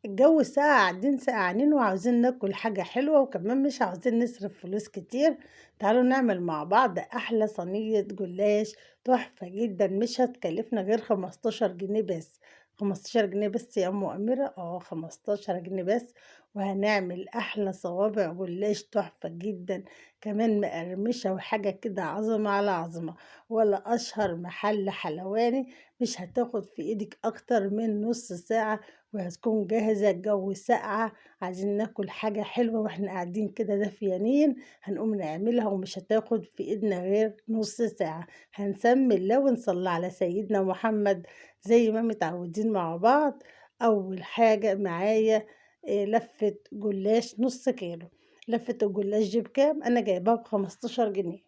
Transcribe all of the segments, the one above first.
الجو ساقع قاعدين سقعانين وعاوزين ناكل حاجة حلوة وكمان مش عاوزين نصرف فلوس كتير. تعالوا نعمل مع بعض أحلى صينية جلاش تحفة جدا، مش هتكلفنا غير 15 جنيه بس. 15 جنيه بس يا أم أميرة، 15 جنيه بس. وهنعمل أحلى صوابع جلاش تحفة جدا، كمان مقرمشة وحاجة كده عظمة على عظمة. ولا أشهر محل حلواني، مش هتاخد في إيدك أكتر من نص ساعة وهتكون جاهزة. الجو ساقعة، عايزين ناكل حاجة حلوة واحنا قاعدين كده دافيانين، هنقوم نعملها ومش هتاخد في ايدنا غير نص ساعة. هنسمي الله ونصلي على سيدنا محمد زي ما متعودين مع بعض. أول حاجة معايا لفة جلاش نص كيلو. لفة الجلاش دي بكام؟ أنا جايباها ب15 جنيه،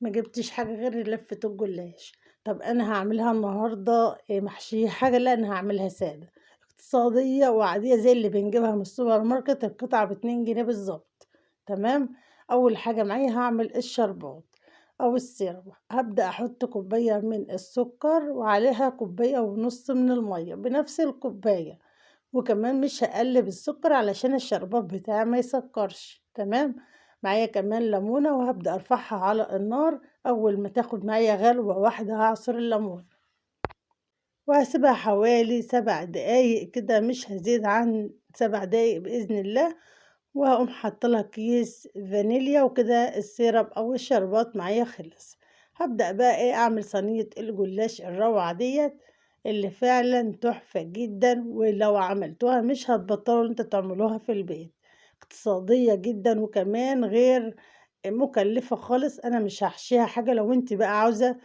ما جبتش حاجة غير لفة الجلاش. طب أنا هعملها النهاردة محشية حاجة؟ لا، أنا هعملها سادة اقتصادية وعادية زي اللي بنجيبها من السوبر ماركت، القطعة ب2 جنيه بالظبط. تمام. أول حاجة معايا هعمل الشربات أو السيرب. هبدأ أحط كوباية من السكر وعليها كوباية ونص من المية بنفس الكوباية، وكمان مش هقلب السكر علشان الشربات بتاعي ما يسكرش. تمام. معايا كمان ليمونة وهبدأ أرفعها على النار. أول ما تاخد معايا غلوة واحدة هعصر الليمون وهسيبها حوالي 7 دقايق كده، مش هزيد عن 7 دقايق بإذن الله. وهقوم حاطلها كيس فانيليا وكده السيرب أو الشربات معايا خلص. هبدأ بقى أعمل صينية الجلاش الروعة ديت اللي فعلا تحفة جدا، ولو عملتوها مش هتبطلوا انت تعملوها في البيت. اقتصادية جدا وكمان غير مكلفة خالص. أنا مش هحشيها حاجة، لو انت بقى عاوزة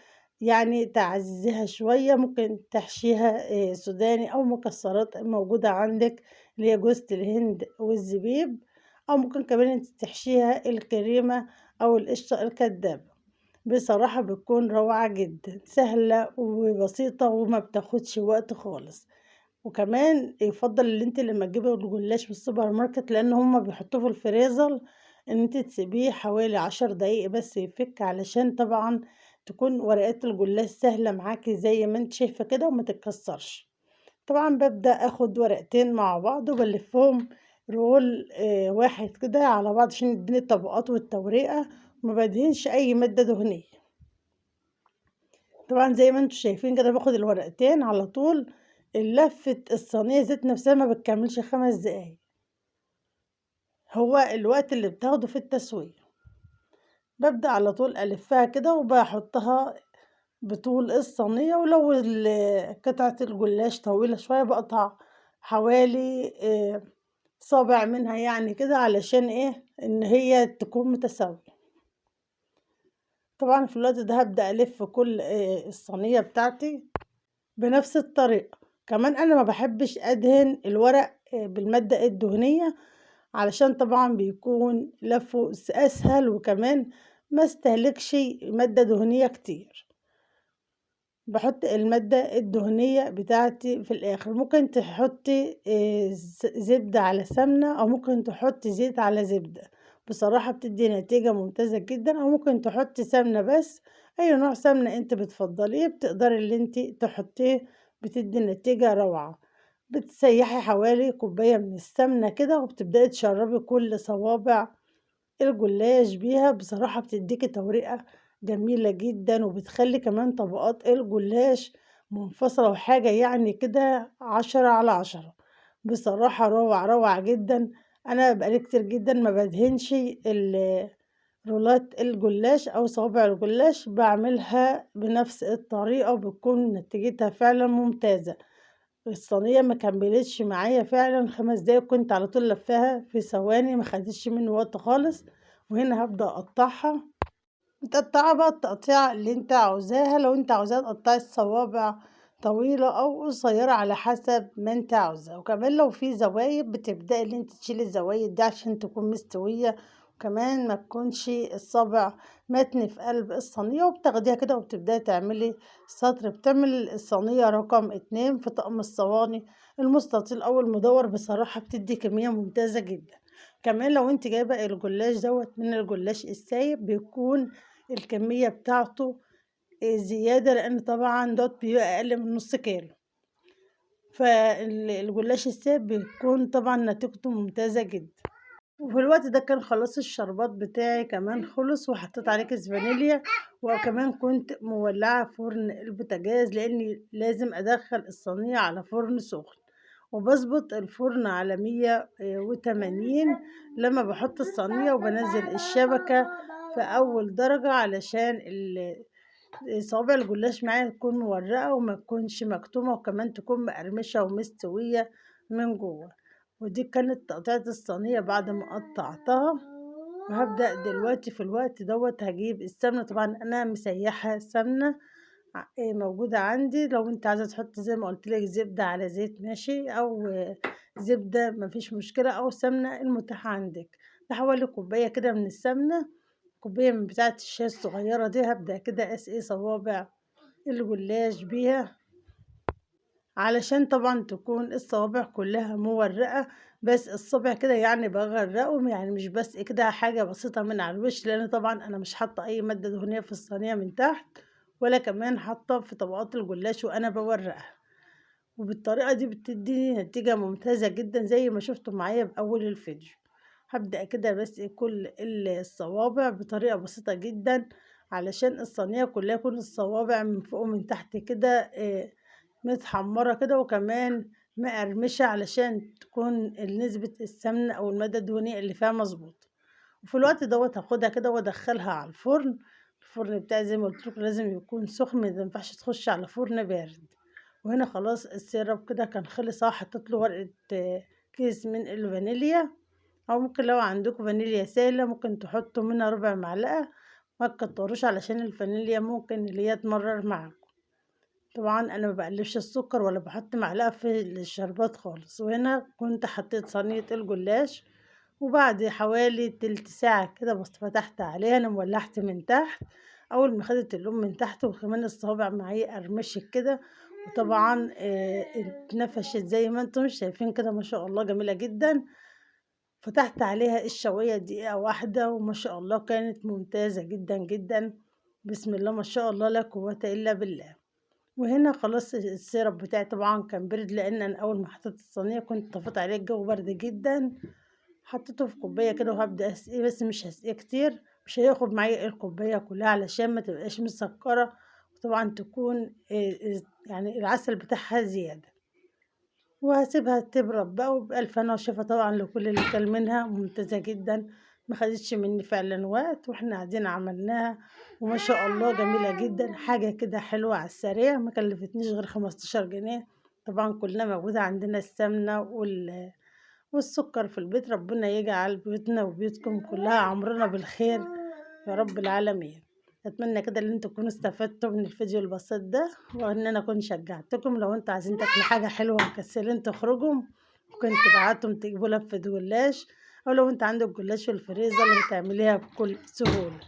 يعني تعزّيها شوية ممكن تحشيها سوداني أو مكسرات موجودة عندِك، اللي هي جوزة الهند والزبيب، أو ممكن كمان أنتِ تحشيها الكريمة أو القشطة الكدابة. بصراحة بتكون روعة جدًا، سهلة وبسيطة وما بتاخدش وقت خالص. وكمان يُفضّل اللي أنتِ لمّا تجيبي الجلاش من السوبر ماركت، لإن هُم بيحطوه في الفريزر، إن أنتِ تسيبيه حوالي 10 دقايق بس يفِك، علشان طبعًا تكون ورقات الجلاش سهلة معاكِ زي ما أنتِ شايفة كده وما تتكسّرش. طبعًا بابدأ آخُد ورقتين مع بعض وبالفّهم رول واحد كده على بعض عشان يدّيني الطبقات والتوريقة، وما بادهنش أي مادة دهنية. طبعًا زي ما أنتم شايفين كده باخد الورقتين على طول. لفة الصينية ذات نفسها ما بتكمّلش 5 دقايق، هو الوقت اللي بتاخده في التسوية. بابدأ على طول ألفّها كده وباحطها بطول الصينية، ولو قطعة الجلاش طويلة شوية باقطع حوالي صابع منها يعني كده، علشان إن هي تكون متساوية. طبعًا في الوقت ده هابدأ ألِف كل الصينية بتاعتي بنفس الطريقة. كمان أنا ما باحبش أدهن الورق بالمادة الدهنية، علشان طبعًا بيكون لفُّه أسهل وكمان ما استهلكش مادة دهنية كتير. باحط المادة الدهنية بتاعتي في الآخر، ممكن تحطي زبدة على سمنة أو ممكن تحطي زيت على زبدة، بصراحة بتدّي نتيجة ممتازة جدًا، أو ممكن تحطي سمنة بس. أي نوع سمنة أنتِ بتفضّليه بتقدري اللي أنتِ تحطيه، بتدّي نتيجة روعة. بتسيّحي حوالي كوباية من السمنة كده وبتبدئي تشرّبي كل صوابع الجلاش بيها، بصراحة بتدّيكِ توريقة جميلة جدًا، وبتخلّي كمان طبقات الجلاش منفصلة وحاجة يعني كده 10/10. بصراحة روعة جدًا. أنا بقى لي كتير جدًا ما بادهنش رولات الجلاش أو صوابع الجلاش، باعملها بنفس الطريقة وبتكون نتيجتها فعلًا ممتازة. الصينية ما كمّلتش معايا فعلًا 5 دقايق، كنت على طول لافاها في ثواني، ما خدتش منّي وقت خالص. وهنا هابدأ أقطّعها، متقطّعة بقى التقطيعة اللي أنتِ عاوزاها، لو أنتِ عاوزاها تقطّعي الصوابع طويلة أو قصيّرة على حسب ما أنتِ عاوزة. وكمان لو في زوايد بتبدئي اللي أنتِ تشيلي الزوايد دي عشان تكون مستوية، وكمان ما تكونش الصابع متْني في قلب الصينية، وبتاخديها كده وبتبدئي تعملي سطر. بتعمل الصينية رقم 2 في طقم الصواني المستطيل أو المدوّر، بصراحة بتدّي كمية ممتازة جدًا. كمان لو أنتِ جايبة الجلاش دوّة من الجلاش السايب بيكون الكمية بتاعته زيادة، لإن طبعًا دوّة بيبقى أقل من نُص كيلو، فالجلاش السايب بيكون طبعا نتيجته ممتازة جدا. وفي الوقت ده كان خلاص الشربات بتاعي كمان خلص، وحطيت عليه كيس فانيليا، وكمان كنت مولعة فرن البوتاجاز لاني لازم ادخل الصينية على فرن سخن، وبظبط الفرن على 180 لما بحط الصينية، وبنزل الشبكة في اول درجة علشان صوابع الجلاش معايا تكون مورقة وما تكونش مكتومة، وكمان تكون مقرمشة ومستوية من جوه. ودي كانت تقطيعة الصينية بعد ما قطعتها. وهبدأ دلوقتي في الوقت دوت هجيب السمنة. طبعا أنا مسيحة سمنة موجودة عندي، لو انت عايزة تحط زي ما قلت لك زبدة على زيت ماشي، أو زبدة مفيش مشكلة، أو سمنة المتاحة عندك. ده حوالي كوباية كده من السمنة، كوباية من بتاعة الشاي الصغيرة دي. هبدأ كده أسقي صوابع الجلاش بيها علشان طبعا تكون الصوابع كلها مورقة، بس الصبع كده يعني بغرقهم، يعني مش بس كده حاجة بسيطة من على الوش، لأن طبعا أنا مش حاطة أي مادة دهنية في الصينية من تحت، ولا كمان حاطة في طبقات الجلاش وأنا بورقها. وبالطريقة دي بتديني نتيجة ممتازة جدا زي ما شفتوا معايا بأول الفيديو. هبدأ كده بس كل الصوابع بطريقة بسيطة جدا، علشان الصينية كلها يكون الصوابع من فوق ومن تحت كده متحمرة كده، وكمان مقرمشة، علشان تكون نسبة السمنة أو المادة الدهنية اللي فيها مظبوط. وفي الوقت دوت هاخدها كده وادخلها على الفرن. الفرن بتاعي زي ما قلت لكم لازم يكون سخن، ما ينفعش تخش على فرن بارد. وهنا خلاص السيرب كده كان خلص، حطيت له ورقة كيس من الفانيليا، او ممكن لو عندكم فانيليا سائلة ممكن تحطوا منها ربع معلقة، ما تكتروش علشان الفانيليا ممكن اللي هي تمرر معاكم. طبعا انا ما بقلبش السكر ولا بحط معلقة في الشربات خالص. وهنا كنت حطيت صينية الجلاش، وبعد حوالي تلت ساعة كده بس فتحت عليها. انا مولعت من تحت، اول ما خدت اللون من تحت وكمان الصوابع معايا قرمشت كده، وطبعا اتنفشت زي ما انتم شايفين كده ما شاء الله جميلة جدا. فتحت عليها الشواية دقيقة واحدة، وما شاء الله كانت ممتازة جدا جدا. بسم الله ما شاء الله لا قوة إلا بالله. وهنا خلاص السيرب بتاعي طبعا كان برد، لأن أنا أول ما حطيت الصينية كنت طفيت عليه الجو برد جدا. حطيته في كوباية كده وهبدأ أسقيه، بس مش هسقيه كتير، مش هياخد معايا الكوباية كلها علشان ما تبقاش مسكرة، وطبعا تكون يعني العسل بتاعها زيادة. وهاسيبها تبرد بقى، وبألف هنا وشفا طبعا لكل اللي كل منها، ممتازة جدا. ما خدتش مني فعلا وقت، واحنا قاعدين عملناها، وما شاء الله جميلة جدا. حاجة كده حلوة على السريع، ما كلفتنيش غير 15 جنيه. طبعا كلنا موجودة عندنا السمنة والسكر في البيت. ربنا يجعل بيوتنا وبيوتكم كلها عمرنا بالخير يا رب العالمين. اتمنى كده ان انتوا تكونوا استفدتوا من الفيديو البسيط ده، وان انا اكون شجعتكم. لو انتوا عايزين تاكلوا حاجه حلوه ومكسلين تخرجوا، ممكن تبعتوا تجيبوا لفه جلاش، او لو انت عندك جلاش في الفريزر تعمليها بكل سهوله.